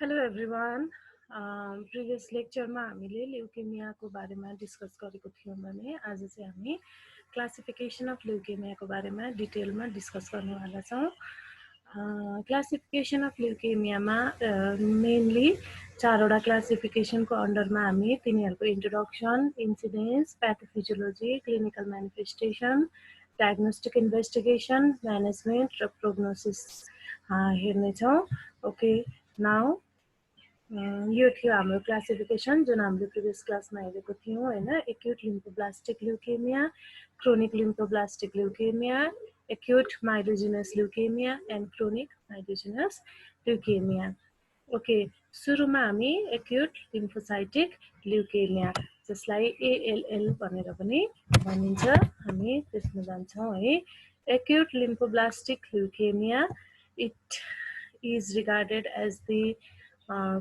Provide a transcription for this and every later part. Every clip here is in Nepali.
Hello everyone. Previous lecture मा हामीले ल्युकेमिया को बारेमा डिस्कस गरेको थियौं भने आज चाहिँ हामी क्लासिफिकेसन अफ ल्युकेमिया को बारेमा डिटेलमा डिस्कस गर्नेवाला छौं। क्लासिफिकेसन अफ ल्युकेमिया मा मेनली चारवटा क्लासिफिकेसन को अन्डरमा हामी तिनीहरुको introduction, incidence, pathophysiology, clinical manifestation, diagnostic investigation, management र प्रोग्नोसिस हेर्ने छौं। ओके, नाउ यो थियो हाम्रो क्लासिफिकेसन जुन हामीले प्रिभियस क्लासमा हेरेको थियौं हैन। Acute lymphoblastic leukaemia, chronic lymphoblastic leukaemia, acute myelogenous leukaemia and chronic myelogenous leukaemia. Okay, सुरुमा हामी एक्युट लिम्फोसाइटिक ल्युकेमिया जसलाई ALL भनेर पनि भनिन्छ, हामी त्यसमा जान्छौं है। Acute lymphoblastic leukaemia, it is regarded as the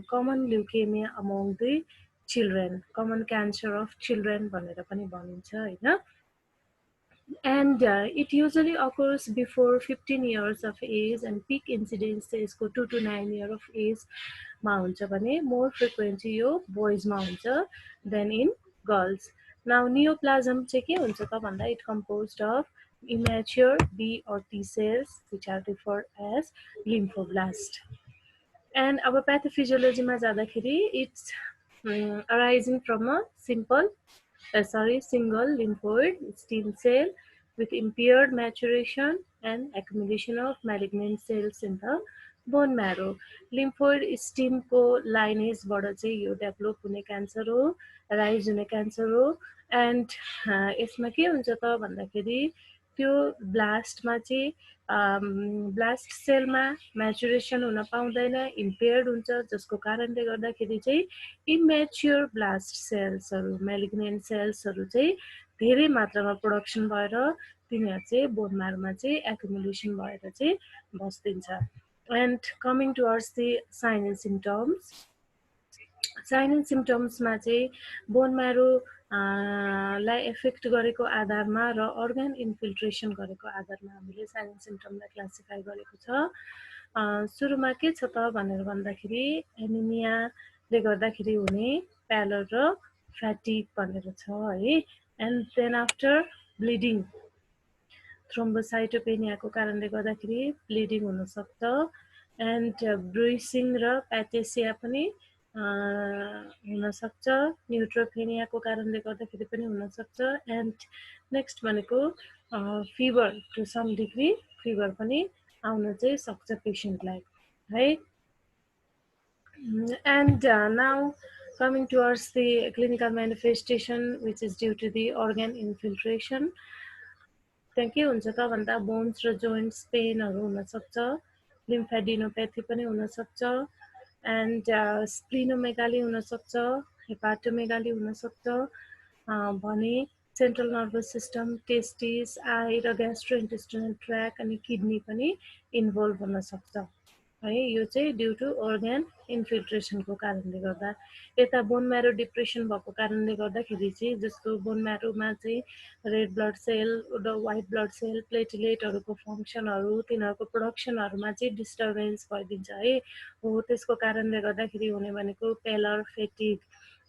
common leukemia among the children, common cancer of children भनेर पनि भनिन्छ हैन। And it usually occurs before 15 years of age and peak incidence चाहिँ यसको 2 to 9 year of age मा हुन्छ भने more frequently यो boys मा हुन्छ than in girls. Now neoplasm चाहिँ के हुन्छ त भन्दा it composed of immature B or T cells which are referred as lymphoblast. And our pathophysiology मा जाँदाखेरि it's arising from a single lymphoid stem cell with impaired maturation and accumulation of malignant cells in the bone marrow. Lymphoid stem को lineage बाट चाहिँ यो डेभलप हुने क्यान्सर हो, राइज हुने क्यान्सर हो। एन्ड यसमा के हुन्छ त भन्दाखेरि त्यो ब्लास्टमा चाहिँ ब्लास्ट सेलमा म्याचुरेसन हुन पाउँदैन, इम्पेयर्ड हुन्छ, जसको कारणले गर्दाखेरि चाहिँ इम्याच्योर ब्लास्ट सेल्सहरु, मैलिग्नेन्ट सेल्सहरु चाहिँ धेरै मात्रामा प्रोडक्सन भएर तिनीहरु चाहिँ बोन मारोमा चाहिँ एक्युमुलेसन भएर चाहिँ बस्दिन्छ। And coming towards the sign and symptoms, sign and सिम्पटम्समा चाहिँ बोन म्यारो लाई एफेक्ट गरेको आधारमा र अर्गन इन्फिल्ट्रेसन गरेको आधारमा हामीले साइन एन्ड सिम्पटमलाई क्लासिफाई गरेको छ। सुरुमा के छ त भनेर भन्दाखेरि एनिमियाले गर्दाखेरि हुने प्यालर र फ्याटिग भनेर छ है। एन्ड देन आफ्टर ब्लिडिङ, थ्रोम्बोसाइटोपेनियाको कारणले गर्दाखेरि ब्लिडिङ हुन सक्छ। एन्ड ब्रुइसिङ र प्याटेसिया पनि हुन सक्छ, न्युट्रोपेनियाको कारणले गर्दाखेरि पनि हुन सक्छ। एन्ड नेक्स्ट भनेको fever, to some degree fever पनि आउन चाहिँ सक्छ पेशेन्टलाई है। And now coming towards the clinical manifestation which is due to the organ infiltration, त्यहाँ के हुन्छ त भन्दा बोन्स र जोइन्ट्स पेनहरु हुन सक्छ, लिम्फेडिनोप्याथी पनि हुन सक्छ, एन्ड स्प्लिनोमेगाली हुन सक्छ, हेपाटोमेगाली हुन सक्छ भने central nervous system, testis, I र ग्यास्ट्रोइन्टेस्टिनल ट्र्याक अनि किडनी पनि इन्भल्भ हुन सक्छ है। यो चाहिँ ड्यू टु अर्गन इन्फिल्ट्रेसनको कारणले गर्दा। यता बोन म्यारो डिप्रेसन भएको कारणले गर्दाखेरि चाहिँ जस्तो बोन म्यारोमा चाहिँ रेड ब्लड सेल र व्हाइट ब्लड सेल, प्लेटलेटहरुको फङ्क्सनहरु, तिनीहरुको प्रोडक्सनहरुमा चाहिँ डिस्टर्बेन्स भइदिन्छ है। हो त्यसको कारणले गर्दाखेरि हुने भनेको पेलर, फेटिग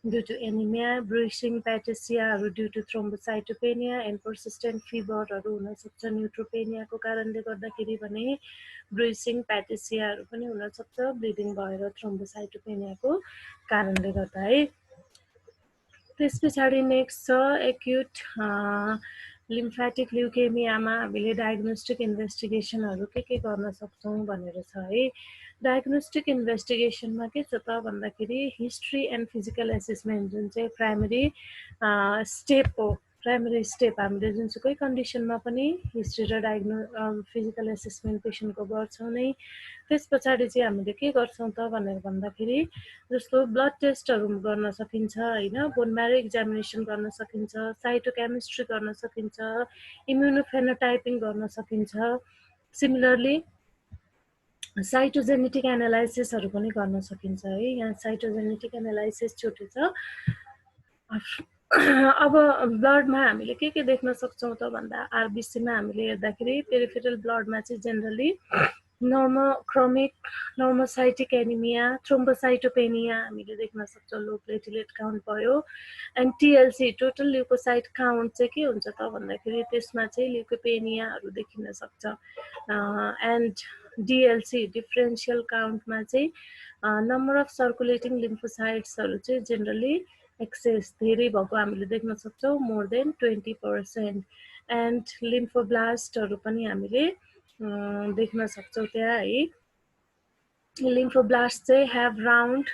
due to anemia, bruising, प्याटेसियाहरु due to thrombocytopenia and persistent feverहरु हुन सक्छ न्युट्रोपेनियाको कारणले गर्दाखेरि भने ब्रुइसिङ, प्याटेसियाहरु पनि हुन सक्छ ब्लिडिङ भएर थ्रोम्बोसाइटोपेनियाको कारणले गर्दा है। त्यसपछि नेक्स्ट छ एक्युट लिम्फेटिक ल्युकेमियामा हामीले डायग्नोस्टिक इन्भेस्टिगेसनहरु के गर्न सक्छौं भनेर छ है। डायग्नोस्टिक इन्भेस्टिगेसनमा के छ त भन्दाखेरि हिस्ट्री एन्ड फिजिकल एसेसमेन्ट जुन चाहिँ प्राइमरी स्टेप हो। प्राइमरी स्टेप हामीले जुनसुकै कन्डिसनमा पनि हिस्ट्री र फिजिकल एसेसमेन्ट पेशेन्टको गर्छौं नै। त्यसपछि चाहिँ हामीले के गर्छौं त भनेर भन्दाखेरि जस्तो ब्लड टेस्टहरु गर्न सकिन्छ हैन, बोन म्यारो एक्जामिनेसन गर्न सकिन्छ, साइटोकेमिस्ट्री गर्न सकिन्छ, इम्युनोफेनोटाइपिङ गर्न सकिन्छ। सिमिलरली साइटोजेनेटिक एनालाइसिसहरु पनि गर्न सकिन्छ है। यहाँ साइटोजेनेटिक एनालाइसिस छुटे छ। अब ब्लडमा हामीले के देख्न सक्छौं त भन्दा आरबीसी मा हामीले हेर्दाखेरि पेरिफेरल ब्लडमा चाहिँ जेनरली नर्मोक्रोमिक नर्मोसाइटिक एनिमिया, थ्रोम्बोसाइटोपेनिया हामीले देख्न सक्छौँ, लो प्लेटलेट काउन्ट भयो। एन्ड टिएलसी टोटल ल्युकोसाइट काउन्ट चाहिँ के हुन्छ त भन्दाखेरि त्यसमा चाहिँ ल्युकोपेनियाहरू देखिन सक्छ। एन्ड डिएलसी डिफरेन्सियल काउन्टमा चाहिँ नम्बर अफ सर्कुलेटिङ लिम्फोसाइट्सहरू चाहिँ जेनरली एक्सेस धेरै भएको हामीले देख्न सक्छौँ, मोर देन 20%। एन्ड लिम्फोब्लास्टहरू पनि हामीले देख्न सक्छौँ त्यहाँ है। Lymphoblasts they have round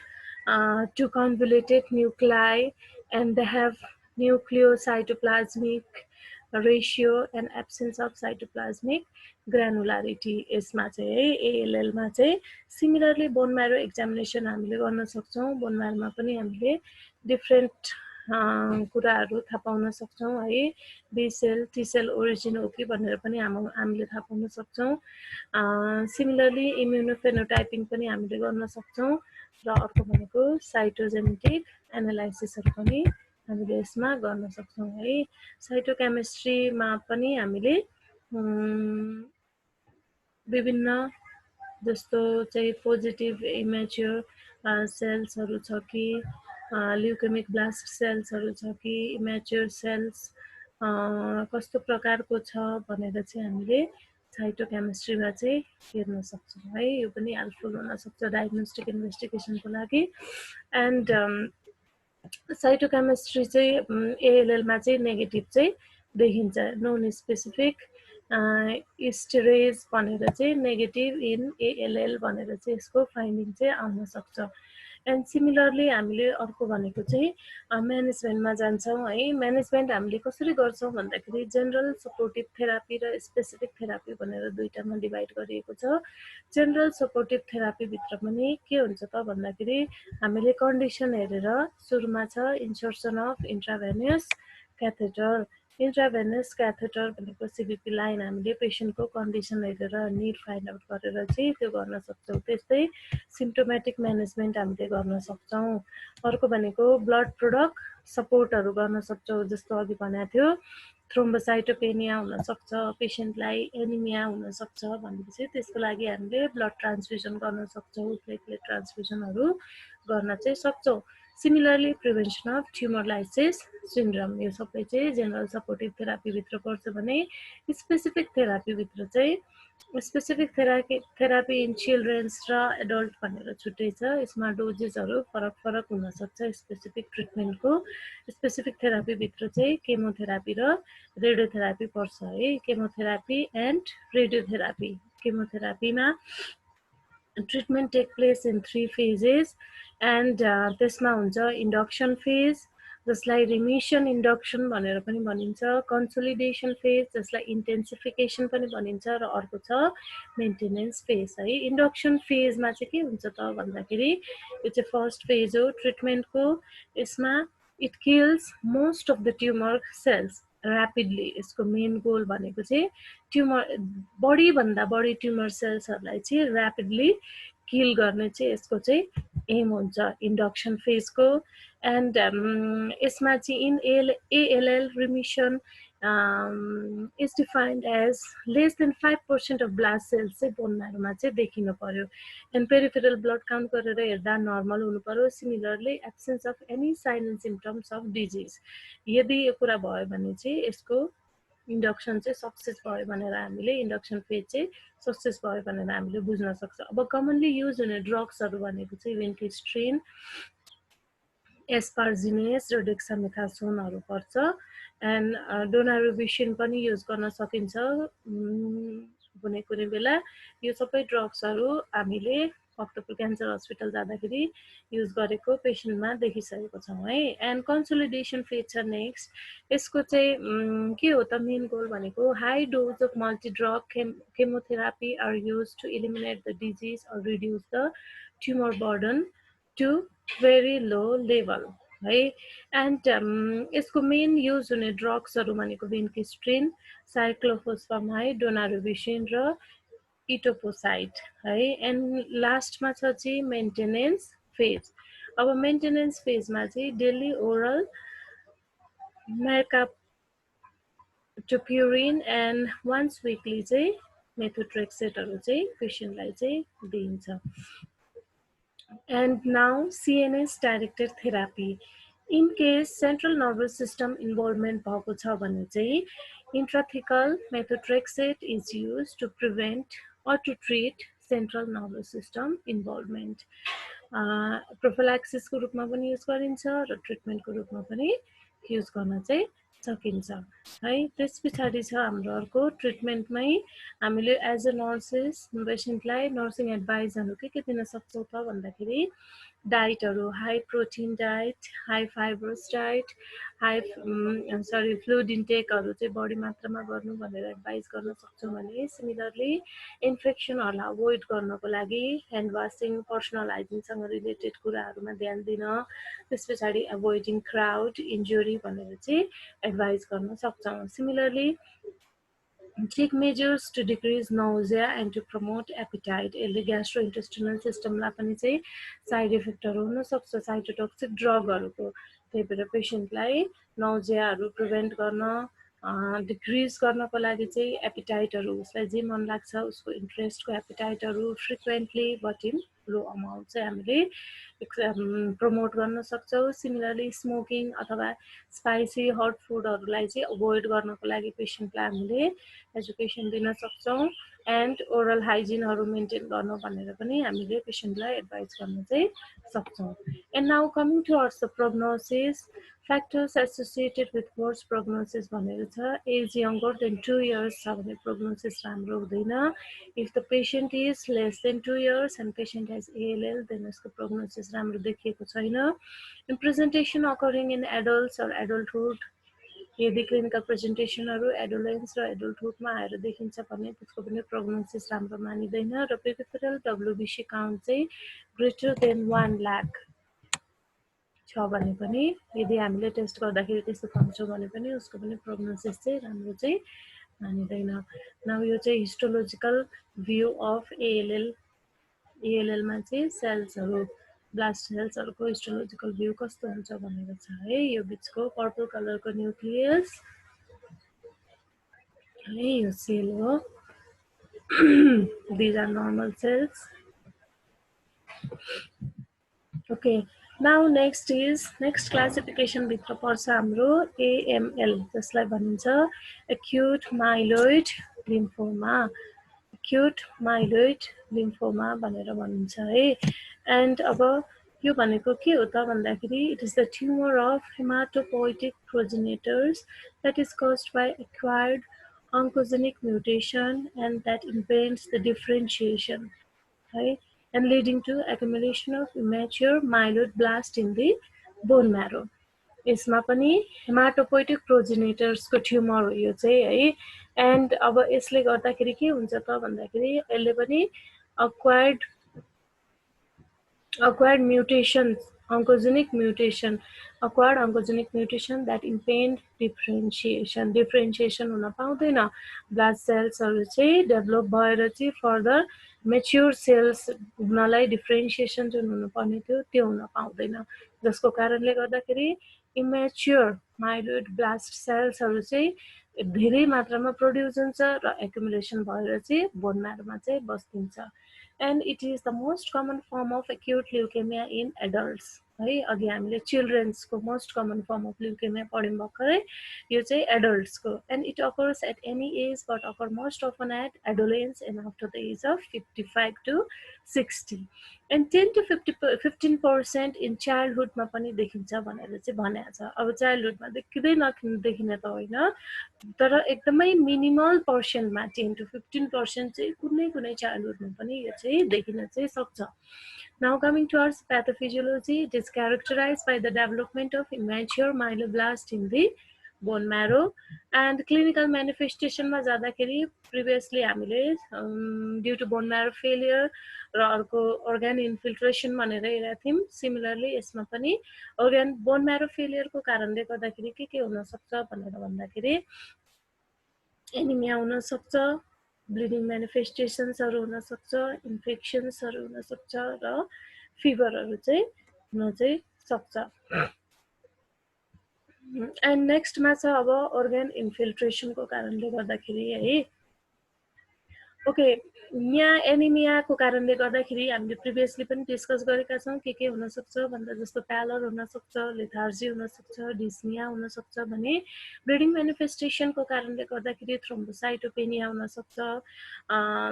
two convoluted nuclei, and they have nucleocytoplasmic ratio and absence of cytoplasmic granularity यसमा चाहिँ है ALL मा चाहिँ। सिमिलरली बोन म्यारो एक्जामिनेसन हामीले गर्न सक्छौँ। बोन म्यारोमा पनि हामीले डिफ्रेन्ट कुराहरू थाहा पाउन सक्छौँ है। B cell T cell origin हो कि भनेर पनि हामीले थाहा पाउन सक्छौँ। सिमिलरली इम्युनोफेनोटाइपिङ पनि हामीले गर्न सक्छौँ। र अर्को भनेको साइटोजेनेटिक एनालाइसिसहरू पनि हामीले यसमा गर्न सक्छौँ है। साइटोकेमिस्ट्रीमा पनि हामीले विभिन्न जस्तो चाहिँ पोजिटिभ इमेच्योर सेल्सहरू छ कि, ल्युकेमिक ब्लास्ट सेल्सहरू छ कि, इमेच्योर सेल्स कस्तो प्रकारको छ भनेर चाहिँ हामीले साइटोकेमिस्ट्रीमा चाहिँ हेर्न सक्छौँ है। यो पनि हेल्पफुल हुनसक्छ डायग्नोस्टिक इन्भेस्टिगेसनको लागि। एन्ड साइटोकेमिस्ट्री चाहिँ एएलएलमा चाहिँ नेगेटिभ चाहिँ देखिन्छ, नन स्पेसिफिक स्टेरेज भनेर चाहिँ नेगेटिभ इन एएलएल भनेर चाहिँ यसको फाइन्डिङ चाहिँ आउन सक्छ। एन्ड सिमिलरली हामीले अर्को भनेको चाहिँ म्यानेजमेन्टमा जान्छौँ है। म्यानेजमेन्ट हामीले कसरी गर्छौँ भन्दाखेरि जेनरल सपोर्टिभ थेरापी र स्पेसिफिक थेरापी भनेर दुईटामा डिभाइड गरिएको छ। जेनरल सपोर्टिभ थेरापीभित्र पनि के हुन्छ त भन्दाखेरि हामीले कन्डिसन हेरेर सुरुमा छ insertion of इन्ट्राभेनियस catheter. Intravenous catheter भनेको सिबिपी लाइन हामीले पेसेन्टको कन्डिसन हेरेर निड फाइन्ड आउट गरेर चाहिँ त्यो गर्न सक्छौँ। त्यस्तै सिम्टोमेटिक म्यानेजमेन्ट हामीले गर्न सक्छौँ। अर्को भनेको ब्लड प्रोडक्ट सपोर्टहरू गर्न सक्छौँ, जस्तो अघि भनेको थियो थ्रोम्बोसाइटोपेनिया हुनसक्छ, पेसेन्टलाई एनिमिया हुनसक्छ भनेपछि त्यसको लागि हामीले ब्लड ट्रान्सफ्युजन गर्न सक्छौँ, प्लेटलेट ट्रान्सफ्युजनहरू गर्न चाहिँ सक्छौँ। Similarly prevention of tumour lysis syndrome यो सबै चाहिँ जेनरल सपोर्टिभ थेरापीभित्र पर्छ भने स्पेसिफिक थेरापीभित्र चाहिँ स्पेसिफिक थेरापी इन चिल्ड्रेन्स र एडल्ट भनेर छुट्टै छ। यसमा डोजेसहरू फरक फरक हुनसक्छ स्पेसिफिक ट्रिटमेन्टको। स्पेसिफिक थेरापीभित्र चाहिँ केमोथेरापी र रेडियोथेरापी पर्छ है। Chemotherapy and radiotherapy. केमोथेरापीमा treatment take place in 3 phases and त्यसमा हुन्छ इन्डक्सन फेज जसलाई रिमिसन इन्डक्सन भनेर पनि भनिन्छ, कन्सोलिडेसन फेज जसलाई इन्टेन्सिफिकेसन पनि भनिन्छ, र अर्को छ मेन्टेनेन्स फेज है। इन्डक्सन फेजमा चाहिँ के हुन्छ त भन्दाखेरि यो चाहिँ फर्स्ट फेज हो ट्रिटमेन्टको। यसमा it kills most of the tumour cells rapidly. यसको मेन गोल भनेको चाहिँ ट्युमर बढीभन्दा बढी ट्युमर सेल्सहरूलाई चाहिँ ऱ्यापिडली किल गर्ने चाहिँ यसको चाहिँ एम हुन्छ इन्डक्सन फेजको। एन्ड यसमा चाहिँ in ALL remission is defined as less than 5% of blood cells चाहिँ बोन म्यारोमा चाहिँ देखिनु पर्यो। एन्ड पेरिफेरल ब्लड काउन्ट गरेर हेर्दा नर्मल हुनु पर्यो। Similarly absence of any sign and symptoms of disease. यदि यो कुरा भयो भने चाहिँ यसको इन्डक्सन चाहिँ सक्सेस भयो भनेर हामीले इन्डक्सन फेज चाहिँ सक्सेस भयो भनेर हामीले बुझ्न सक्छ। अब कमनली युज हुने ड्रग्सहरू भनेको चाहिँ विन्किस्ट्रिन, एस्पार्जिनेस र डेक्सामेथासोनहरू पर्छ। एन्ड डोनारोबिसिन पनि युज गर्न सकिन्छ कुनै बेला। यो सबै ड्रग्सहरू हामीले अक्टोबर क्यान्सर हस्पिटल जाँदाखेरि युज गरेको पेसेन्टमा देखिसकेको छौँ है। एन्ड कन्सोलिडेसन फेज छ नेक्स्ट। यसको चाहिँ के हो त मेन गोल भनेको high dose of multidrug chemotherapy are use to eliminate the disease or reduce the tumour burden to very low level है। एन्ड यसको मेन युज हुने ड्रग्सहरू भनेको विन्किस्ट्रिन, साइक्लोफोस्फामाइड, डोनारोबिसिन र इटोपोसाइड है। एन्ड लास्टमा छ चाहिँ मेन्टेनेन्स फेज। अब मेन्टेनेन्स फेजमा चाहिँ डेली ओरल मेर्काप्टोप्युरिन एन्ड वान्स विकली चाहिँ मेथोट्रेक्सेटहरु चाहिँ पेशेन्टलाई चाहिँ दिइन्छ। And now CNS directed therapy. In case central nervous system involvement भएको छ भने चाहिँ intrathecal methotrexate is used to prevent or to treat central nervous system involvement. प्रोफिल्याक्सिसको रूपमा पनि युज गरिन्छ र ट्रिटमेन्टको रूपमा पनि युज गर्न चाहिँ सकिन्छ है। त्यस पछाडि छ हाम्रो अर्को ट्रिटमेन्टमै हामीले एज अ नर्सेस पेसेन्टलाई नर्सिङ एडभाइसहरू के दिन सक्छौँ त भन्दाखेरि डाइटहरू high protein diet, high fibres diet, fluid इन्टेकहरू चाहिँ बढी मात्रामा गर्नु भनेर एडभाइस गर्न सक्छौँ भने सिमिलरली इन्फेक्सनहरूलाई अभोइड गर्नको लागि ह्यान्ड वासिङ, पर्सनल हाइजिनसँग रिलेटेड कुराहरूमा ध्यान दिन, त्यस पछाडि एभोइडिङ क्राउड, इन्जुरी भनेर चाहिँ एडभाइस गर्न सक्छौँ। Similarly take measures to decrease nausea and to promote appetite. यसले ग्यास्ट्रोइन्टेस्टिनल सिस्टमलाई पनि चाहिँ साइड इफेक्टहरू हुन सक्छ साइटोटोक्सिक ड्रगहरूको। त्यही भएर पेसेन्टलाई नाउजियाहरू प्रिभेन्ट गर्न डिक्रिज गर्नको लागि चाहिँ एपिटाइटहरू उसलाई जे मन लाग्छ उसको इन्ट्रेस्टको एपिटाइटहरू frequently but in low amount चाहिँ हामीले प्रमोट गर्न सक्छौँ। सिमिलरली स्मोकिङ अथवा स्पाइसी हट फुडहरूलाई चाहिँ अभोइड गर्नको लागि पेसेन्टलाई हामीले एजुकेसन दिन सक्छौँ। एन्ड ओरल हाइजिनहरू मेन्टेन गर्न भनेर पनि हामीले पेसेन्टलाई एडभाइस गर्न चाहिँ सक्छौँ। And now coming towards the prognosis, factors associated with worse prognosis भनेर छ। एज यङ्गर देन 2 years छ भने प्रोग्नोसिस राम्रो हुँदैन। If the patient is less than 2 years and patient has ALL then उसको प्रोग्नोसिस राम्रो देखिएको छैन। In presentation occurring in adults or adulthood, यदि क्लिनिकल प्रेजेन्टेसनहरू एडोलेन्स र एडल्टहुडमा आएर देखिन्छ भने त्यसको पनि प्रोग्नोसिस राम्रो मानिँदैन। र पेरिफेरल WBC काउन्ट चाहिँ ग्रेटर देन 1 लाख छ भने पनि यदि हामीले टेस्ट गर्दाखेरि त्यस्तो पाउँछौँ भने पनि उसको पनि प्रोग्नोसिस चाहिँ राम्रो चाहिँ मानिँदैन। नाउ यो चाहिँ हिस्टोलोजिकल भ्यू अफ ALLमा चाहिँ सेल्सहरू ब्लास्ट सेल्सहरूको हिस्टोलोजिकल भ्यू कस्तो हुन्छ भनेर छ है। यो बिचको पर्पल कलरको न्युक्लियस है, यो सेल हो। These are normal cells. Okay, now next classification भित्र पर्छ हाम्रो AML, जसलाई भनिन्छ acute myeloid lymphoma, acute myeloid lymphoma भनेर भनिन्छ है। एन्ड अब यो भनेको के हो त भन्दाखेरि it is the tumor of hematopoietic progenitors that is caused by acquired oncogenic mutation and that impedes the differentiation, right, and leading to accumulation of immature myeloid blast in the bone marrow. यसमा पनि हेमाटोपोइटिक प्रोजेनेटर्सको ट्युमर हो यो चाहिँ है। एन्ड अब यसले गर्दाखेरि के हुन्छ त भन्दाखेरि यसले पनि acquired mutations, oncogenic mutation, acquired oncogenic mutation that impede differentiation हुन पाउँदैन। ब्लड सेल्सहरू चाहिँ डेभलप भएर चाहिँ फर्दर मेच्योर सेल्स हुनलाई डिफ्रेन्सिएसन जुन हुनुपर्ने थियो त्यो हुन पाउँदैन, जसको कारणले गर्दाखेरि इमेच्योर माइलोइड ब्लास्ट सेल्सहरू चाहिँ धेरै मात्रामा प्रोड्युस हुन्छ र एक्युमुलेसन भएर चाहिँ बोन म्यारोमा चाहिँ बस्दिन्छ। and it is the most common form of acute leukemia in adults है। अघि हामीले चिल्ड्रेन्सको most common form of leukaemia पढ्यौँ भर्खरै, यो चाहिँ एडल्ट्सको। And it occurs at any age but occur most often at adolescence and after the age of 55 to 60 and 10 to 15% in चाइल्डहुडमा पनि देखिन्छ भनेर चाहिँ भनेको छ। अब चाइल्डहुडमा देखिने त होइन, तर एकदमै मिनिमल पर्सेन्टमा 10 to 15% चाहिँ कुनै चाइल्डहुडमा पनि यो चाहिँ देखिन चाहिँ सक्छ। Now coming towards pathophysiology, it is characterized by the development of immature myeloblast in the bone marrow and clinical manifestation मा जाँदाखेरि previously हामीले due to bone marrow failure र अर्को organ infiltration भनेर हेरेका थियौँ। सिमिलरली यसमा पनि bone marrow failure को कारणले गर्दाखेरि के हुन सक्छ भनेर भन्दाखेरि एनिमिया हुन सक्छ, ब्लिडिङ म्यानिफेस्टेसन्सहरू हुन सक्छ, इन्फेक्सन्सहरू हुन सक्छ र फिभरहरू चाहिँ हुन चाहिँ सक्छ। एन्ड नेक्स्टमा छ अब अर्गन इन्फिल्ट्रेसनको कारणले गर्दाखेरि है ओके, यहाँ एनिमियाको कारणले गर्दाखेरि हामीले प्रिभियसली पनि डिस्कस गरेका छौँ के हुनसक्छ भन्दा, जस्तो प्यालर हुनसक्छ, लेथार्जी हुनसक्छ, डिस्निया हुनसक्छ भने ब्लिडिङ मेनिफेस्टेसनको कारणले गर्दाखेरि थ्रोम्बोसाइटोपेनिया हुनसक्छ,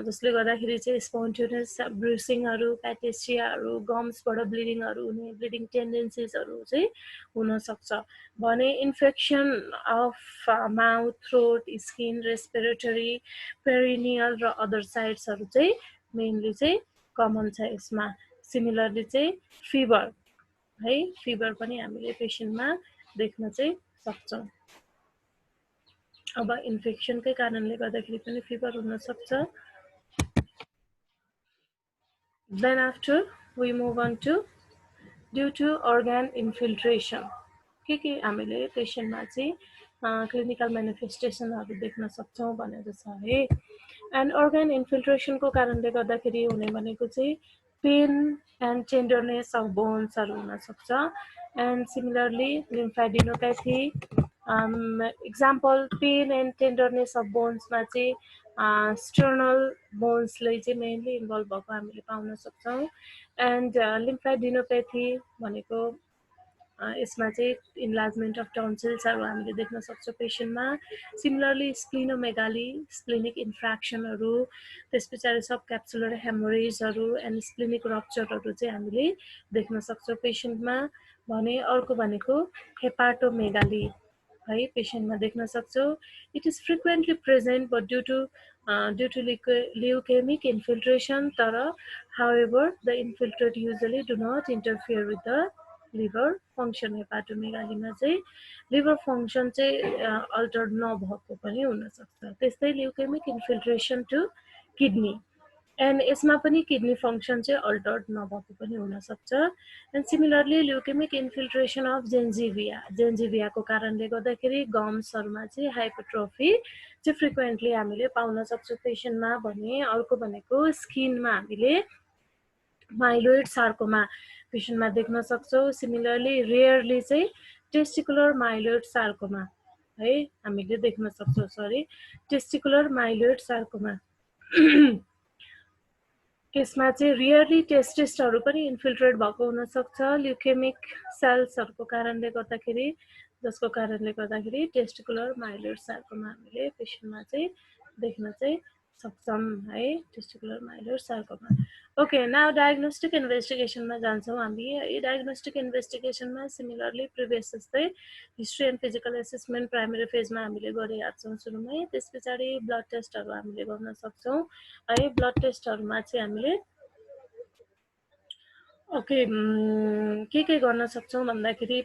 जसले गर्दाखेरि चाहिँ स्पोन्टेनियस ब्रुसिङहरू, प्याटेसियाहरू, गम्सबाट ब्लिडिङहरू हुने, ब्लिडिङ टेन्डेन्सिजहरू चाहिँ हुनसक्छ भने infection of mouth, throat, skin, respiratory, perineal र अदर साइट्सहरू चाहिँ मेनली चाहिँ कमन छ यसमा। सिमिलरली चाहिँ फिभर है, फिभर पनि हामीले पेसेन्टमा देख्न चाहिँ सक्छौँ। अब इन्फेक्सनकै कारणले गर्दाखेरि पनि फिभर हुनसक्छ। Then after we move on to due to organ infiltration के हामीले पेसेन्टमा चाहिँ क्लिनिकल मेनिफेस्टेसनहरू देख्न सक्छौँ भनेर छ है। एन्ड अर्गान इन्फिल्ट्रेसनको कारणले गर्दाखेरि हुने भनेको चाहिँ पेन एन्ड टेन्डरनेस अफ बोन्सहरू हुनसक्छ। And similarly lymphadenopathy, example pain and tenderness of बोन्समा चाहिँ स्टर्नल बोन्सले चाहिँ मेनली इन्भल्भ भएको हामीले पाउन सक्छौँ। एन्ड लिम्फेडिनोप्याथी भनेको यसमा चाहिँ इन्लार्जमेन्ट अफ टन्सिल्सहरू हामीले देख्न सक्छौँ पेसेन्टमा। सिमिलरली स्प्लिनोमेगाली, स्प्लिनिक इन्फ्र्याक्सनहरू, त्यस पछाडि सब क्याप्सुलर हेमोरेजहरू एन्ड स्प्लिनिक रप्चरहरू चाहिँ हामीले देख्न सक्छौँ पेसेन्टमा। भने अर्को भनेको हेपाटोमेगाली है, पेसेन्टमा देख्न सक्छौँ। It is frequently present but due to leukaemic infiltration, तर however the infiltrate usually do not interfere with the liver function. हेपाटोमेगालीमा चाहिँ लिभर फङ्सन चाहिँ अल्टर नभएको पनि हुनसक्छ। त्यस्तै leukaemic infiltration to kidney, and यसमा पनि किडनी फङ्सन चाहिँ अल्टर्ड नभएको पनि हुनसक्छ। And similarly leukaemic infiltration of जेन्जिभियाको कारणले गर्दाखेरि गम्सहरूमा चाहिँ हाइपरट्रोफी चाहिँ फ्रिक्वेन्टली हामीले पाउन सक्छौँ पेसेन्टमा। भने अर्को भनेको स्किनमा हामीले माइलोइड सार्कोमा पेसेन्टमा देख्न सक्छौँ। सिमिलरली रेयरली चाहिँ टेस्टिकुलर माइलोइड सार्कोमा है हामीले देख्न सक्छौँ, टेस्टिकुलर माइलोइड सार्कोमा यसमा चाहिँ रियरली टेस्टिसहरू पनि इन्फिल्ट्रेट भएको हुनसक्छ ल्युकेमिक सेल्सहरूको कारणले गर्दाखेरि, जसको कारणले गर्दाखेरि टेस्टिकुलर माइलोइड सार्कोमा हामीले पेसेन्टमा चाहिँ देख्न चाहिँ सक्छौँ है, testicular myeloid sarcoma. Okay, now diagnostic इन्भेस्टिगेसनमा जान्छौँ हामी है। डायग्नोस्टिक इन्भेस्टिगेसनमा सिमिलरली प्रिभियस जस्तै history and physical assessment primary फेजमा हामीले गरिहाल्छौँ सुरुमै। त्यस पछाडि ब्लड टेस्टहरू हामीले गर्न सक्छौँ है। ब्लड टेस्टहरूमा चाहिँ हामीले ओके के गर्न सक्छौँ भन्दाखेरि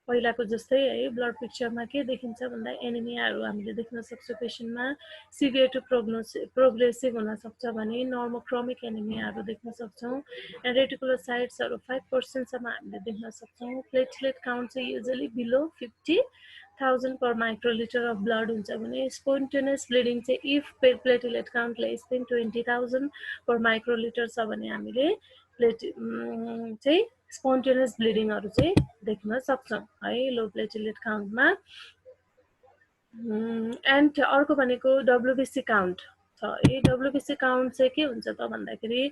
पहिलाको जस्तै है, ब्लड पिक्चरमा के देखिन्छ भन्दा एनिमियाहरू हामीले देख्न सक्छौँ पेसेन्टमा। सिभियर टु प्रोग्रेसिभ हुनसक्छ भने नर्मोक्रोमिक एनिमियाहरू देख्न सक्छौँ। एन्ड रेटिकुलोसाइट्सहरू 5% हामीले देख्न सक्छौँ। प्लेटलेट काउन्ट चाहिँ usually below 50,000 per microlitre of blood हुन्छ भने स्पोन्टेनियस ब्लिडिङ चाहिँ if platelet count less than 20,000 per microlitre छ भने हामीले चाहिँ स्पोन्टेनियस ब्लिडिङहरू चाहिँ देख्न सक्छौँ है लो प्लेटलेट काउन्टमा। एन्ड अर्को भनेको डब्लुबिसी काउन्ट छ है। डब्लुबिसी काउन्ट चाहिँ के हुन्छ त भन्दाखेरि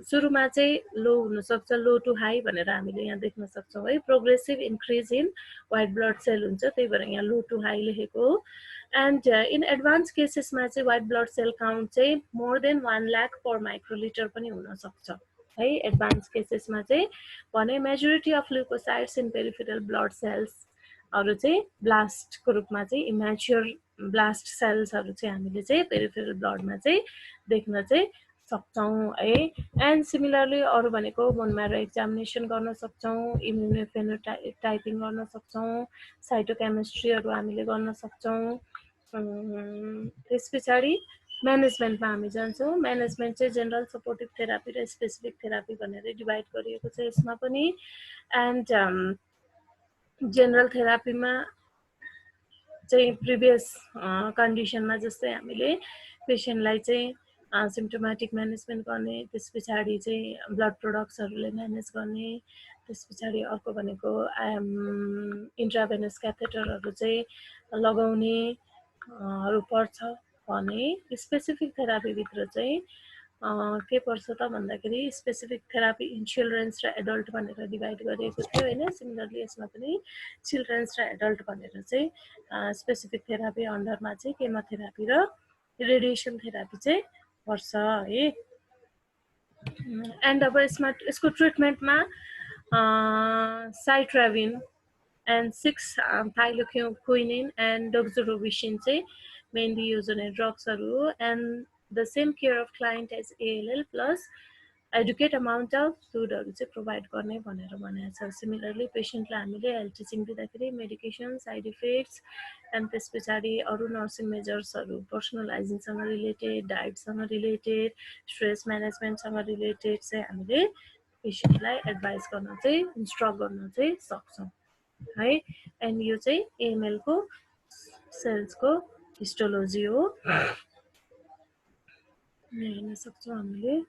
सुरुमा चाहिँ लो हुनसक्छ, लो टु हाई भनेर हामीले यहाँ देख्न सक्छौँ है। Progressive increase in white blood cell हुन्छ, त्यही भएर यहाँ लो टु हाई लेखेको हो। एन्ड इन एडभान्स केसेसमा चाहिँ वाइट ब्लड सेल काउन्ट चाहिँ मोर देन 1 लाख पर माइक्रोलिटर पनि हुनसक्छ है एडभान्स केसेसमा चाहिँ। भने majority of leucocytes in peripheral blood cells अरू चाहिँ ब्लास्टको रूपमा चाहिँ इमेच्योर ब्लास्ट सेल्सहरू चाहिँ हामीले चाहिँ पेरिफेरल ब्लडमा चाहिँ देख्न चाहिँ सक्छौँ है। एन्ड सिमिलरली अरू भनेको बोन म्यारो एक्जामिनेसन गर्न सक्छौँ, इम्युनोफेनोटाइपिङ गर्न सक्छौँ, साइटोकेमिस्ट्रीहरू हामीले गर्न सक्छौँ। त्यस पछाडि म्यानेजमेन्टमा हामी जान्छौँ। म्यानेजमेन्ट चाहिँ जेनरल सपोर्टिभ थेरापी र स्पेसिफिक थेरापी भनेर डिभाइड गरिएको छ यसमा पनि। एन्ड जेनरल थेरापीमा चाहिँ प्रिभियस कन्डिसनमा जस्तै हामीले पेसेन्टलाई चाहिँ सिम्टोमेटिक म्यानेजमेन्ट गर्ने, त्यस पछाडि चाहिँ ब्लड प्रडक्ट्सहरूले म्यानेज गर्ने, त्यस पछाडि अर्को भनेको इन्ट्राभेनस क्याथेटरहरू चाहिँ लगाउने हरू पर्छ भने स्पेसिफिक थेरापीभित्र चाहिँ के पर्छ त भन्दाखेरि स्पेसिफिक थेरापी इन चिल्ड्रेन्स र एडल्ट भनेर डिभाइड गरिएको थियो होइन। सिमिलरली यसमा पनि चिल्ड्रेन्स र एडल्ट भनेर चाहिँ स्पेसिफिक थेरापी अन्डरमा चाहिँ केमोथेरापी र रेडिएसन थेरापी चाहिँ पर्छ है। एन्ड अब यसको ट्रिटमेन्टमा साइट्राभिन एन्ड 6 थाइलोक्विनिन एन्ड डोक्सोरोबिसिन चाहिँ मेनली युज हुने ड्रग्सहरू and the same care of client as ALL plus educate amount of फुडहरू चाहिँ प्रोभाइड गर्ने भनेर भनेको छ। सिमिलरली पेसेन्टलाई हामीले हेल्थ टिचिङ दिँदाखेरि मेडिकेसन साइड इफेक्ट्स एन्ड त्यस पछाडि अरू नर्सिङ मेजर्सहरू पर्सनल हाइजिनसँग रिलेटेड डाइटसँग रिलेटेड स्ट्रेस म्यानेजमेन्टसँग रिलेटेड चाहिँ हामीले पेसेन्टलाई एडभाइस गर्न चाहिँ इन्स्ट्रक्ट गर्न चाहिँ सक्छौँ है। एन्ड यो चाहिँ एएमएलको सेल्सको हिस्टोलोजी हो। हेर्न सक्छौँ हामीले।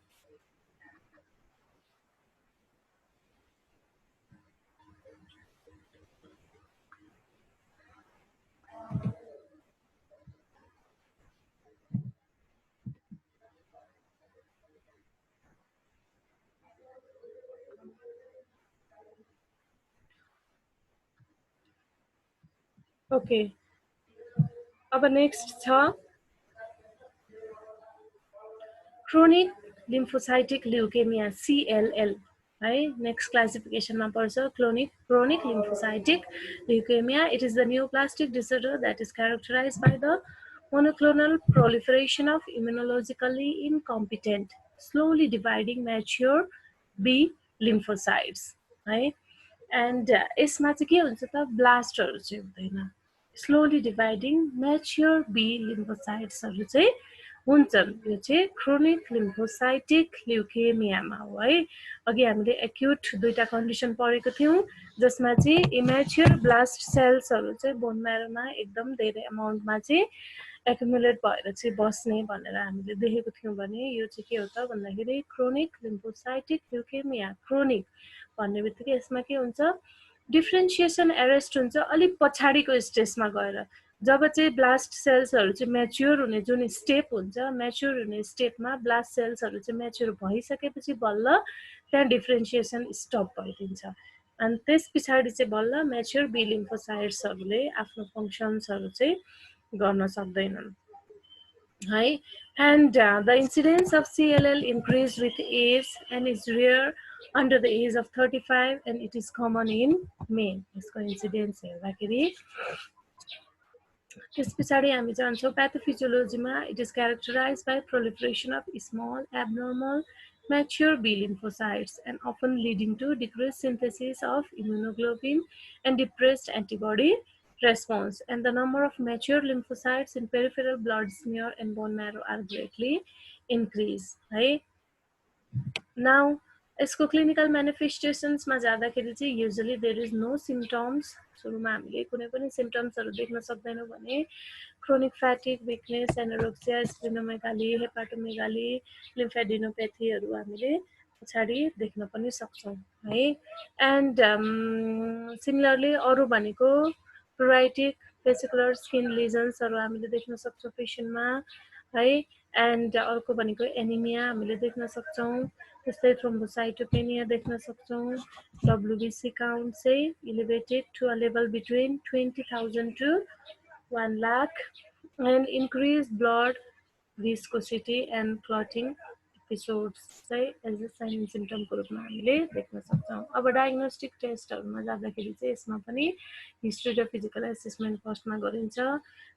ओके, अब नेक्स्ट छ क्रोनिक लिम्फोसाइटिक ल्युकेमिया CLL है। नेक्स्ट क्लासिफिकेसनमा पर्छ chronic lymphocytic leukaemia. It is the neoplastic disorder that is characterized by the monoclonal proliferation of immunologically incompetent, slowly dividing mature B lymphocytes है। एन्ड यसमा चाहिँ के हुन्छ त ब्लास्टहरू चाहिँ हुँदैन, स्लोली डिभाइडिङ म्याच्योर बी लिम्फोसाइट्सहरू चाहिँ हुन्छन्। यो चाहिँ क्रोनिक लिम्फोसाइटिक ल्युकेमियामा हो है। अघि हामीले एक्युट दुईटा कन्डिसन पढेको थियौँ जसमा चाहिँ इम्याच्योर ब्लास्ट सेल्सहरू चाहिँ बोन म्यारोमा एकदम धेरै अमाउन्टमा चाहिँ एक्युमुलेट भएर चाहिँ बस्ने भनेर हामीले देखेको थियौँ भने यो चाहिँ के हो त भन्दाखेरि क्रोनिक लिम्फोसाइटिक ल्युकेमिया। क्रोनिक भन्ने बित्तिकै यसमा के हुन्छ डिफ्रेन्सिएसन एरेस्ट हुन्छ अलिक पछाडिको स्टेजमा गएर, जब चाहिँ ब्लास्ट सेल्सहरू चाहिँ म्याच्योर हुने जुन स्टेप हुन्छ, म्याच्योर हुने स्टेपमा ब्लास्ट सेल्सहरू चाहिँ म्याच्योर भइसकेपछि बल्ल त्यहाँ डिफ्रेन्सिएसन स्टप भइदिन्छ अनि त्यस पछाडि चाहिँ बल्ल म्याच्योर बी लिम्फोसाइट्सहरूले आफ्नो फङ्सन्सहरू चाहिँ गर्न सक्दैनन् है। And the incidence of CLL increased with age and is rare under the age of 35 and it is common in men. यसको इन्सिडेन्स हेर्दाखेरि त्यस पछाडि हामी जान्छौँ प्याथोफिजियोलोजीमा। It is characterize by proliferation of small abnormal mature B lymphocytes and often leading to decreased synthesis of immunoglobulin and depressed antibody response, and the number of mature lymphocytes in peripheral blood smear and bone marrow are greatly increased है। Now यसको क्लिनिकल म्यानिफेस्टेसन्समा जाँदाखेरि चाहिँ usually there is no symptoms. सुरुमा हामीले कुनै पनि सिम्टम्सहरू देख्न सक्दैनौँ भने chronic fatigue, weakness, anorexia, splenomegaly, hepatomegaly, लिम्फेडिनोप्याथीहरू हामीले पछाडि देख्न पनि सक्छौँ है। एन्ड सिमिलरली अरू भनेको प्रोराइटिक भेसिकुलर स्किन लिजन्सहरू हामीले देख्न सक्छौँ पेसेन्टमा है। एन्ड अर्को भनेको एनिमिया हामीले देख्न सक्छौँ, त्यस्तै थ्रोम्बोसाइटोपेनिया देख्न सक्छौँ। WBC काउन्ट चाहिँ elevated to a level between 20,000 to 1 lakh and increase blood viscosity and clotting episodes चाहिँ एज अ साइन एन्ड सिम्टमको रूपमा हामीले देख्न सक्छौँ। अब डायग्नोस्टिक टेस्टहरूमा जाँदाखेरि चाहिँ यसमा पनि हिस्ट्री र फिजिकल एसेसमेन्ट फर्स्टमा गरिन्छ,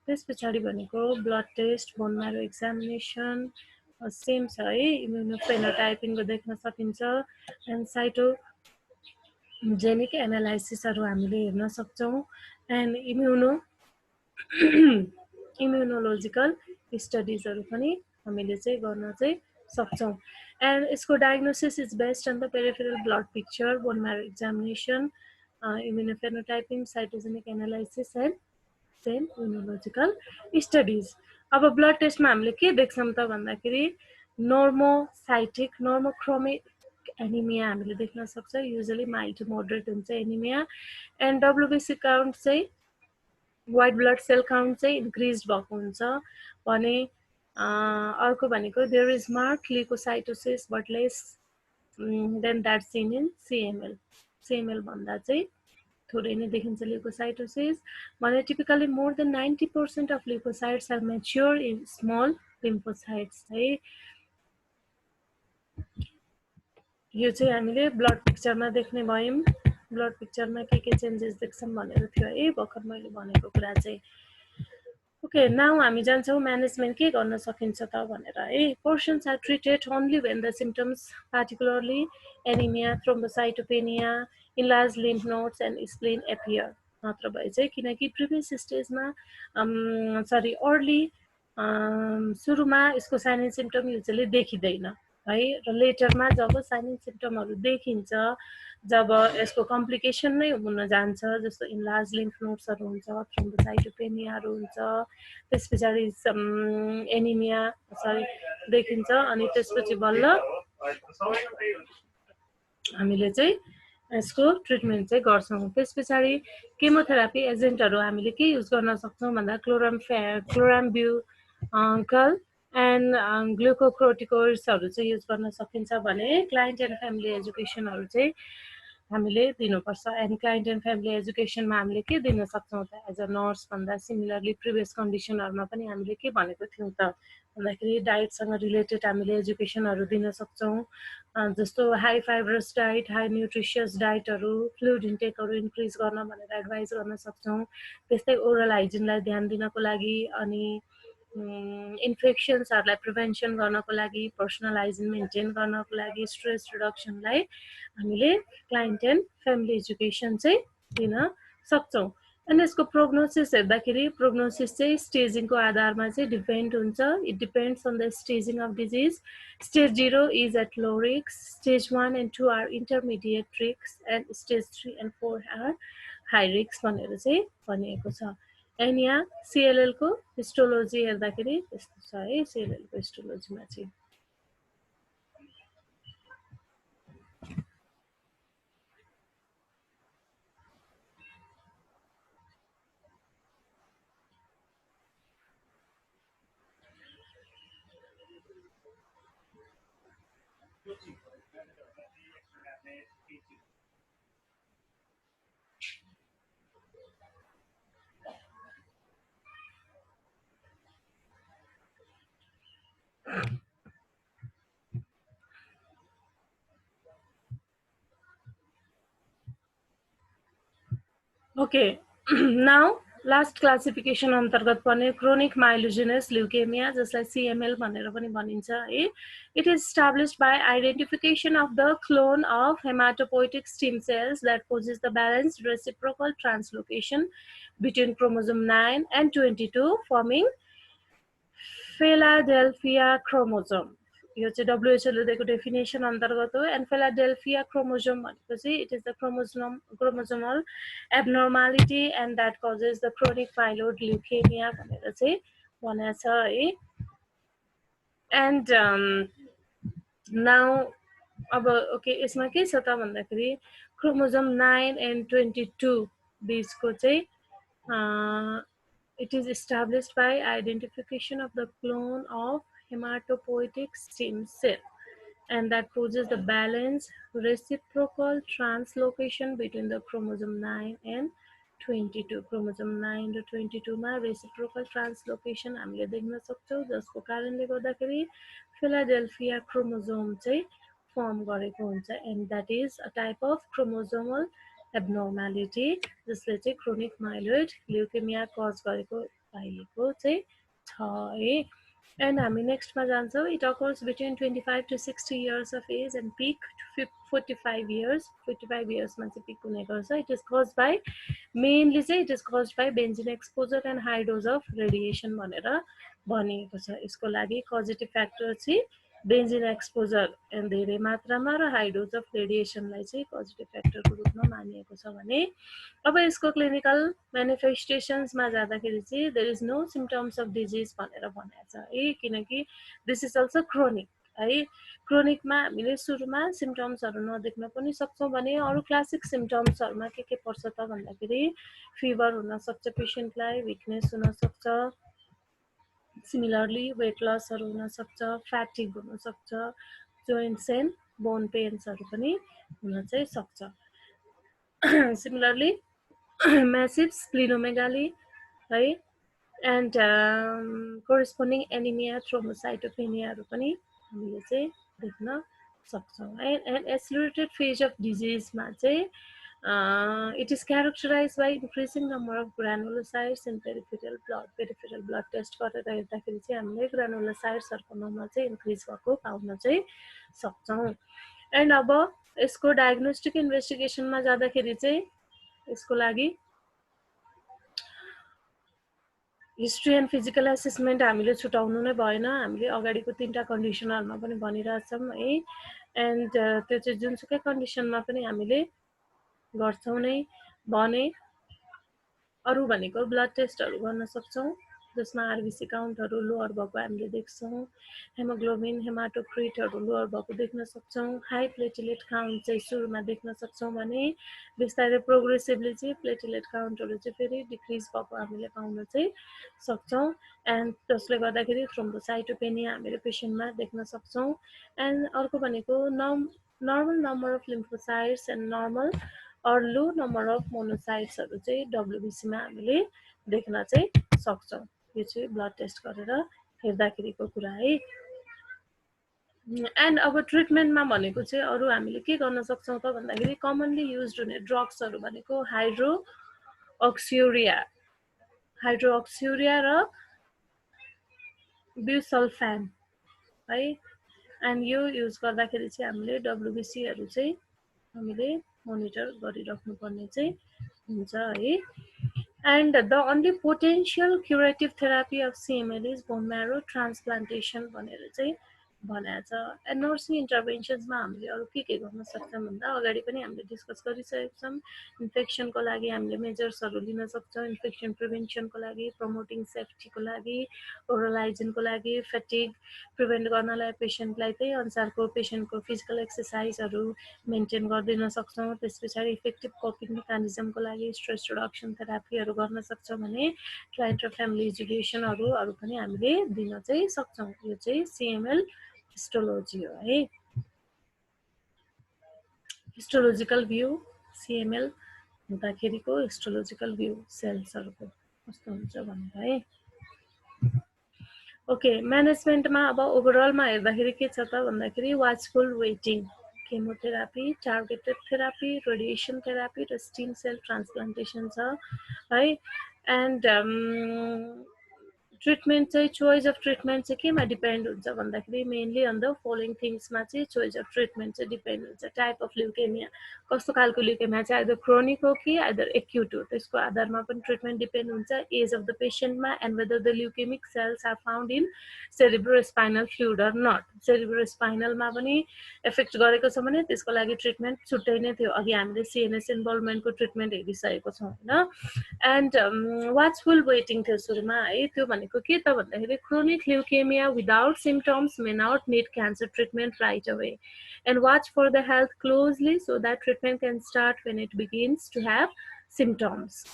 त्यस पछाडि भनेको blood test, bone marrow examination same छ है। इम्युनोफेनोटाइपिङको देख्न सकिन्छ एन्ड साइटोजेनिक एनालाइसिसहरू हामीले हेर्न सक्छौँ एन्ड इम्युनोलोजिकल स्टडिजहरू पनि हामीले चाहिँ गर्न चाहिँ सक्छौँ। एन्ड यसको diagnosis is based on the peripheral blood picture, bone marrow examination, immunophenotyping, cytogenic analysis and same immunological studies. अब ब्लड टेस्टमा हामीले के देख्छौँ त भन्दाखेरि नर्मोसाइटिक नर्मोक्रोमिक एनिमिया हामीले देख्न सक्छ, युजली माइल्ड टु मोडरेट हुन्छ एनिमिया। एन्ड WBC काउन्ट चाहिँ वाइट ब्लड सेल काउन्ट चाहिँ इन्क्रिज भएको हुन्छ, भने अर्को भनेको there is mark leukocytosis but less than that seen in CML. CML भन्दा चाहिँ थोरै नै देखिन्छ ल्युकोसाइटोसिस भने typically more than 90% of leukocytes are mature in small lymphocytes है। यो चाहिँ हामीले ब्लड पिक्चरमा देख्ने भयौँ। ब्लड पिक्चरमा के चेन्जेस देख्छौँ भनेर थियो है भर्खर मैले भनेको कुरा चाहिँ। ओके, नाउ हामी जान्छौँ म्यानेजमेन्ट के गर्न सकिन्छ त भनेर है। Persons are treated only when the symptoms particularly anaemia, thrombocytopenia, enlarge lymph nodes and spleen appear मात्र भए चाहिँ, किनकि प्रिभियस स्टेजमा अर्ली सुरुमा यसको साइन एन्ड सिम्टम युजली देखिँदैन है, र लेटरमा जब साइन एन्ड सिम्टमहरू देखिन्छ, जब यसको कम्प्लिकेसन नै हुन जान्छ, जस्तो इन्लार्ज लिम्फ नोड्सहरू हुन्छ, थ्रोम्बोसाइटोपेनियाहरू हुन्छ, त्यस पछाडि एनिमिया देखिन्छ, अनि त्यसपछि बल्ल हामीले चाहिँ यसको ट्रिटमेन्ट चाहिँ गर्छौँ। त्यस पछाडि केमोथेरापी एजेन्टहरू हामीले के युज गर्न सक्छौँ भन्दा क्लोराम्ब्युकल एन्ड ग्लुकोकोर्टिकोइड्सहरू चाहिँ युज गर्न सकिन्छ भने क्लाइन्ट एन्ड फ्यामिली एजुकेसनहरू चाहिँ हामीले दिनुपर्छ। एन्ड क्लाइन्ट एन्ड फ्यामिली एजुकेसनमा हामीले के दिन सक्छौँ त एज अ नर्स भन्दा सिमिलरली प्रिभियस कन्डिसनहरूमा पनि हामीले के भनेको थियौँ त भन्दाखेरि डाइटसँग रिलेटेड हामीले एजुकेसनहरू दिन सक्छौँ, जस्तो high fibrous diet, high nutritious डाइटहरू, फ्लुइड इन्टेकहरू इन्क्रिज गर्न भनेर एडभाइस गर्न सक्छौँ। त्यस्तै ओरल हाइजिनलाई ध्यान दिनको लागि अनि इन्फेक्सन्सहरूलाई प्रिभेन्सन गर्नको लागि, पर्सनल हाइजिन मेन्टेन गर्नको लागि, स्ट्रेस रिडक्सनलाई हामीले क्लाइन्ट एन्ड फ्यामिली एजुकेसन चाहिँ दिन सक्छौँ। अनि यसको प्रोग्नोसिस हेर्दाखेरि प्रोग्नोसिस चाहिँ स्टेजिङको आधारमा चाहिँ डिपेन्ड हुन्छ। It depends on the staging of disease. Stage 0 is at low रिक्स, स्टेज 1 and 2 आर इन्टरमिडिएट रिक्स, and stage 3 and 4 are high रिक्स भनेर चाहिँ भनिएको छ। एन्ड यहाँ सिएलएलको हिस्टोलोजी हेर्दाखेरि यस्तो छ है, सिएलएलको हिस्टोलोजीमा चाहिँ Okay, now last classification अन्तर्गत पर्ने क्रोनिक माइलोजेनस ल्युकेमिया, जसलाई CML भनेर पनि भनिन्छ है। It is established by identification of the clone of hematopoietic stem cells that possess the balanced reciprocal translocation between chromosome 9 and 22 forming Philadelphia chromosome. यो चाहिँ WHO ले दिएको डेफिनेसन अन्तर्गत हो। एन्ड फिलाडेल्फिया क्रोमोजोम भनेको चाहिँ it is the chromosomal abnormality and that causes the chronic myeloid leukaemia भनेर चाहिँ भनेको छ है। एन्ड नाउ अब ओके, यसमा के छ त भन्दाखेरि क्रोमोजोम 9 and 22 बिचको चाहिँ it is established by identification of the clone of hematopoietic stem cell, and that poses the balanced reciprocal translocation between the chromosome 9 and 22. chromosome 9 र 22 मा reciprocal translocation हामीले देख्न सक्छौँ, जसको कारणले गर्दाखेरि फिलाडेल्फिया क्रोमोजोम चाहिँ फर्म गरेको हुन्छ। And that is a type of chromosomal abnormality जसले चाहिँ क्रोनिक माइलोइड ल्युकेमिया कज गरेको पाइएको चाहिँ छ है। एन्ड हामी नेक्स्टमा जान्छौँ। It occurs between 25 to 60 years of age and peak to 45 years। 45 yearsमा चाहिँ पिक हुने गर्छ। It is cause by mainly चाहिँ it is cause by benzene exposure and high dose of radiation भनेर भनिएको छ। यसको लागि कजेटिभ फ्याक्टर चाहिँ बेन्जिन एक्सपोजर धेरै मात्रामा र हाई डोज अफ रेडिएसनलाई चाहिँ पोजिटिभ फ्याक्टरको रूपमा मानिएको छ भने अब यसको क्लिनिकल मेनिफेस्टेसन्समा जाँदाखेरि चाहिँ there is no symptoms of disease भनेर भनेको छ है, किनकि दिस इज अल्सो क्रोनिक है। क्रोनिकमा हामीले सुरुमा सिम्टम्सहरू नदेख्न पनि सक्छौँ भने अरू क्लासिक सिम्टम्सहरूमा के पर्छ त भन्दाखेरि फिभर हुनसक्छ पेसेन्टलाई, विकनेस हुनसक्छ, सिमिलरली वेट लसहरू हुनसक्छ, फ्याटिग हुनसक्छ, जोइन्ट्स एन्ड बोन पेन्सहरू पनि हुन चाहिँ सक्छ। सिमिलरली म्यासिभ स्प्लिनोमेगाली है एन्ड कोरेस्पोन्डिङ एनिमिया थ्रोम्बोसाइटोपेनियाहरू पनि हामीले चाहिँ देख्न सक्छौँ है। एन्ड एक्सिलरेटेड फेज अफ डिजिजमा चाहिँ it is characterized by increasing number of granulocytes in peripheral blood. Peripheral blood test गरेर हेर्दाखेरि चाहिँ हामीले granulocytesहरूको नम्बर चाहिँ इन्क्रिज भएको पाउन चाहिँ सक्छौँ। एन्ड अब यसको डायग्नोस्टिक इन्भेस्टिगेसनमा जाँदाखेरि चाहिँ यसको लागि हिस्ट्री एन्ड फिजिकल एसेसमेन्ट हामीले छुटाउनु नै भएन, हामीले अगाडिको 3टा कन्डिसनहरूमा पनि भनिरहेछौँ है। एन्ड त्यो चाहिँ जुनसुकै कन्डिसनमा पनि हामीले गर्छौँ नै भने अरू भनेको ब्लड टेस्टहरू गर्न सक्छौँ जसमा आरबिसी काउन्टहरू लोअर भएको हामीले देख्छौँ, हेमोग्लोबिन हेमाटोक्रिटहरू लोअर भएको देख्न सक्छौँ, हाई प्लेटिलेट काउन्ट चाहिँ सुरुमा देख्न सक्छौँ भने बिस्तारै प्रोग्रेसिभली चाहिँ प्लेटिलेट काउन्टहरू चाहिँ फेरि डिक्रिज भएको हामीले पाउन चाहिँ सक्छौँ। एन्ड जसले गर्दाखेरि थ्रोम्बोसाइटोपेनिया हामीले पेसेन्टमा देख्न सक्छौँ। एन्ड अर्को भनेको normal number of lymphocytes and normal और लो नम्बर अफ मोनोसाइट्सहरू चाहिँ डब्लुबिसीमा हामीले देख्न चाहिँ सक्छौँ। यो चाहिँ ब्लड टेस्ट गरेर हेर्दाखेरिको कुरा है। एन्ड अब ट्रिटमेन्टमा भनेको चाहिँ अरू हामीले के गर्न सक्छौँ त भन्दाखेरि कमनली युज हुने ड्रग्सहरू भनेको हाइड्रोक्स्युरिया र ब्युसल्फान है। एन्ड यो युज गर्दाखेरि चाहिँ हामीले डब्लुबिसीहरू चाहिँ हामीले मोनिटर गरिराख्नुपर्ने चाहिँ हुन्छ है। And the only potential curative therapy of CML is bone marrow transplantation भनेर चाहिँ भनेको छ। एन्ड नर्सिङ इन्टरभेन्सन्समा हामीले अरू के गर्न सक्छौँ भन्दा अगाडि पनि हामीले डिस्कस गरिसकेका छौँ। इन्फेक्सनको लागि हामीले मेजर्सहरू लिन सक्छौँ, इन्फेक्सन प्रिभेन्सनको लागि, प्रमोटिङ सेफ्टीको लागि, ओरल हाइजिनको लागि, फेटिग प्रिभेन्ट गर्नलाई पेसेन्टलाई त्यही अनुसारको पेसेन्टको फिजिकल एक्सर्साइजहरू मेन्टेन गरिदिन सक्छौँ। त्यस पछाडि इफेक्टिभ कोपिङ मेकानिजमको लागि स्ट्रेस रिडक्सन थेरापीहरू गर्न सक्छौँ भने क्लाइन्ट र फ्यामिली एजुकेसनहरू पनि हामीले दिन चाहिँ सक्छौँ। यो चाहिँ सिएमएल हिस्टोलोजी हो है। हिस्टोलोजिकल भ्यू सिएमएल हुँदाखेरिको हिस्टोलोजिकल भ्यू सेल्सहरूको कस्तो हुन्छ भनेर है। ओके, म्यानेजमेन्टमा अब ओभरअलमा हेर्दाखेरि के छ त भन्दाखेरि watchful waiting, chemotherapy, targeted therapy, radiation therapy र स्टिम सेल ट्रान्सप्लान्टेसन छ है। एन्ड ट्रिटमेन्ट चाहिँ चोइस अफ ट्रिटमेन्ट चाहिँ केमा डिपेन्ड हुन्छ भन्दाखेरि मेनली अन द फलोइङ थिङ्समा चाहिँ चोइस अफ ट्रिटमेन्ट चाहिँ डिपेन्ड हुन्छ। टाइप अफ ल्युकेमिया, कस्तो खालको ल्युकेमिया चाहिँ आइदर क्रोनिक हो कि आइदर एक्युट हो, त्यसको आधारमा पनि ट्रिटमेन्ट डिपेन्ड हुन्छ। एज अफ द पेसेन्टमा and whether the leukaemic cells are found in cerebrospinal fluid or not. सेरिब्रोस्पाइनलमा पनि एफेक्ट गरेको छ भने त्यसको लागि ट्रिटमेन्ट छुट्टै नै थियो। अघि हामीले सिएनएस इन्भल्भमेन्टको ट्रिटमेन्ट हेरिसकेको छौँ होइन। एन्ड वाचफुल वेटिङ थियो सुरुमा है। त्यो भनेको के त भन्दाखेरि chronic leukaemia without symptoms may not need cancer treatment right away and watch for the health closely so that treatment can start when it begins to have symptoms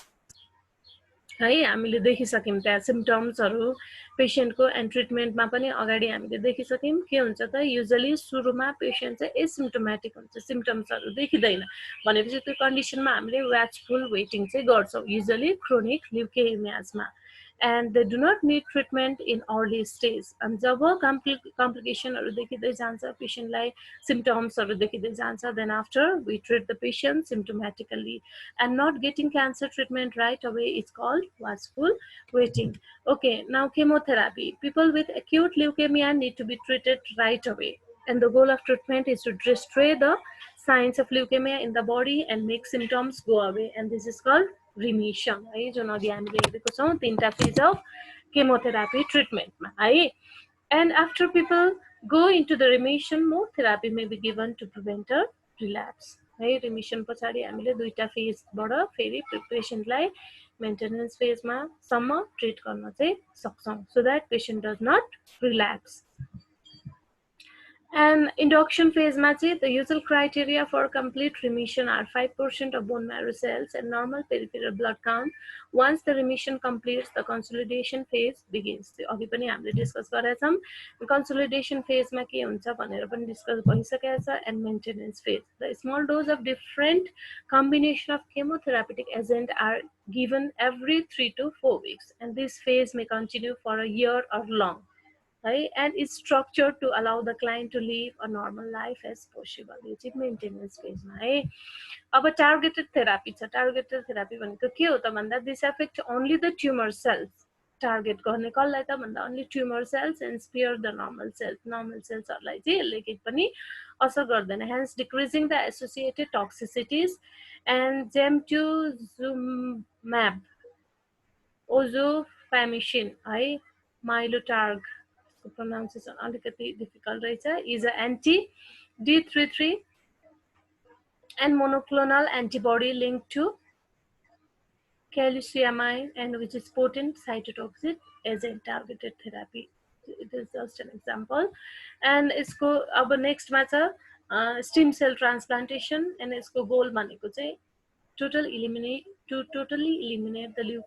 है। हामीले देखिसक्यौँ त्यहाँ सिम्टम्सहरू पेसेन्टको एन्ड ट्रिटमेन्टमा पनि अगाडि हामीले देखिसक्यौँ। के हुन्छ त युजली सुरुमा पेसेन्ट चाहिँ एसिम्टोमेटिक हुन्छ, सिम्टम्सहरू देखिँदैन भनेपछि त्यो कन्डिसनमा हामीले वाचफुल वेटिङ चाहिँ गर्छौँ युजली क्रोनिक ल्युकेमियाजमा। And they do not need treatment in early stage. अनि जब कम्प्लिकेसनहरू देखिँदै जान्छ, पेसेन्टलाई सिम्टम्सहरू देखिँदै जान्छ, then after we treat the patient symptomatically and not getting cancer treatment right away is called watchful waiting. Okay, now chemotherapy. People with acute leukemia need to be treated right away. And the goal of treatment is to destroy the signs of leukemia in the body and make symptoms go away. And this is called remission. है जुन अघि हामीले हेरेको छौँ 3टा फेज अफ chemotherapy treatment है। And after people go into the remission, more therapy may be given to prevent a relapse. है रिमिसन पछाडि हामीले 2टा फेजबाट फेरि पेसेन्टलाई मेन्टेनेन्स फेजमा सम्म ट्रिट गर्न चाहिँ सक्छौँ so that patient does not relapse. And induction phase matches, the usual criteria for complete remission are 5% of bone marrow cells and normal peripheral blood count. Once the remission completes, the consolidation phase begins. अघि पनि हामीले डिस्कस गरेका छौं consolidation phase मा के हुन्छ भनेर पनि डिस्कस भइसकेको छ and maintenance phase. The small dose of different combination of chemotherapeutic agent are given every 3 to 4 weeks, and this phase may continue for a year or long. Right? And it's structured to allow the client to live a normal life as possible. यो चाहिँ मेन्टेनेन्स फेजमा है. अब टार्गेटेड थेरापी छ. टार्गेटेड थेरापी भनेको के हो त भन्दा this effect only the tumour cells. Target गर्ने कसलाई त भन्दा only tumour cells and spare the normal cells. Normal सेल्सहरूलाई चाहिँ यसले केही पनि असर गर्दैन. Hence decreasing the associated toxicities and gemtuzumab ozogamicin है माइलोटार्ग pronunciation अलिकति difficult रहेछ is an anti D33 and monoclonal antibody linked to calciamine and which is potent cytotoxic agent targeted therapy. It is just an example. And इसको अब next मा छ stem cell transplantation and यसको goal भनेको चाहिँ to totally eliminate the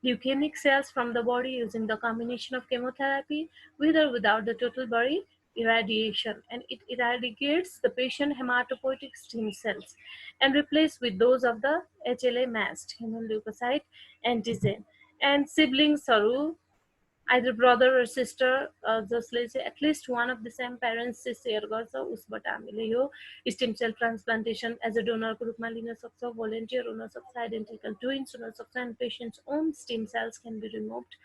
leukemic cells from the body using the combination of chemotherapy with or without the total body irradiation, and it eradicates the patient hematopoietic stem cells and replace with those of the HLA masked human leukocyte antigen. And siblings either brother or sister जसले चाहिँ at least one of the same parents चाहिँ share गर्छ उसबाट हामीले यो stem cell transplantation as a donor को रूपमा लिन सक्छौं, volunteer हुन सक्छ, identical twins हुन सक्छ, and patient's own stem cells can be removed.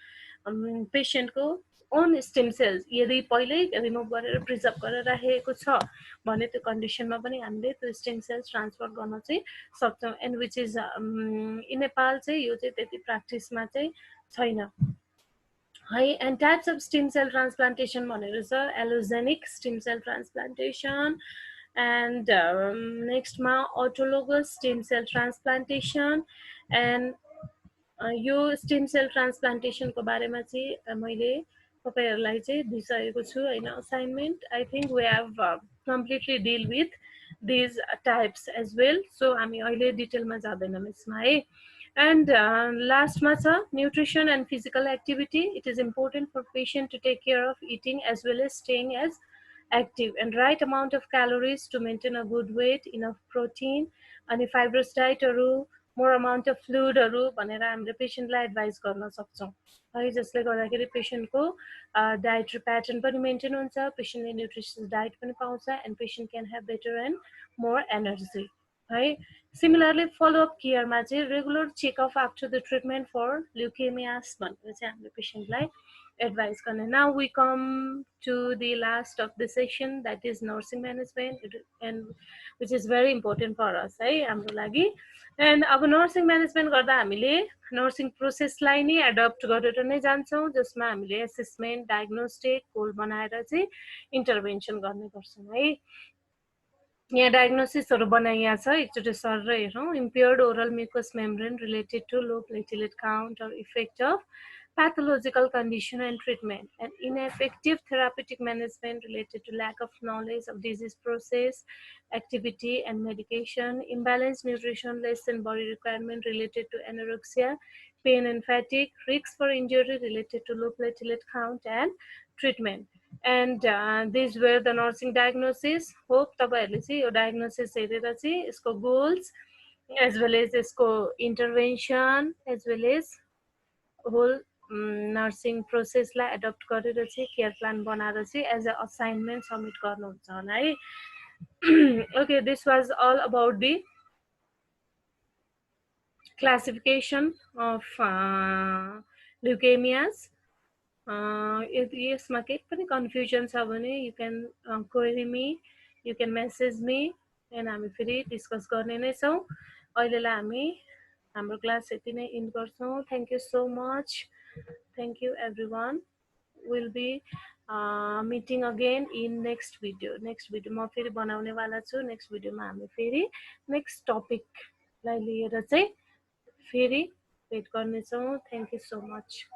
patient को own stem cells यदि पहिल्यै रिमुभ गरेर प्रिजर्भ गरेर राखेको छ भने त्यो कन्डिसनमा पनि हामीले त्यो stem cells ट्रान्सफर गर्न चाहिँ सक्छौं. and which is in Nepal चाहिँ यो चाहिँ त्यति प्र्याक्टिसमा चाहिँ छैन. Hi, and types of stem cell transplantation भनेर छ allogenic stem cell transplantation, and next मा autologous stem cell transplantation. and यो stem cell transplantation को बारेमा चाहिँ मैले तपाईहरुलाई चाहिँ दिइसकेको छु हैन assignment. I think we have completely deal with these types as well, so हामी अहिले डिटेलमा जादैनौं यसमा है. And last matter, nutrition and physical activity. It is important for patient to take care of eating as well as staying as active, and right amount of calories to maintain a good weight, enough protein, and fibrous diet more amount of fluid भनेर हामीले पेशेन्टलाई एडभाइस गर्न सक्छौं है. जसले गर्दाखेरि पेशेन्टको डायटरी प्याटर्न पनि मेन्टेन हुन्छ, पेशेन्टले न्यूट्रिशियस डायट पनि पाउँछ, and patient can have better and more energy है. Similarly, follow-up care मा चाहिँ regular check-up after the treatment for leukemias भनेर चाहिँ हामीले पेशेन्टलाई advice गर्ने. Now we come to the last of the session, that is nursing management, and which is very important for us है हाम्रो लागि. And अब nursing management गर्दा हामीले nursing process लाई नै adopt गरेर नै जान्छौं, जसमा हामीले assessment, diagnostic, goal बनाएर चाहिँ intervention गर्ने गर्छौं है. यहाँ डायग्नोसिसहरु बनाइया छ एकचोटी सर र हेरौं. impaired oral mucous membrane related to low platelet count or effect of pathological condition and treatment, and ineffective therapeutic management related to lack of knowledge of disease process, activity and medication, imbalanced nutrition, less than body requirement related to anorexia, pain and fatigue, risks for injury related to low platelet count and treatment. And these were the nursing diagnosis. Hope तपाईहरुले चाहिँ यो diagnosis हेरेर चाहिँ यसको goals as well as यसको intervention as well as whole nursing process लाई adopt गरेर चाहिँ care plan बनाएर चाहिँ as a assignment submit गर्नुहुन्छ होला है. Okay, this was all about the classification of leukemias. यदि यसमा केही पनि कन्फ्युजन छ भने you can query me, you can message me, and हामी फेरि डिस्कस गर्ने नै छौं. अहिलेलाई हामी हाम्रो क्लास यति नै एन्ड गर्छौं. Thank you so much. Thank you everyone. We'll be meeting again in next video. Next video म फेरि बनाउने वाला छु. Next video मा हामी फेरि next topic लाई लिएर चाहिँ फेरि भेट गर्ने छौं. Thank you so much.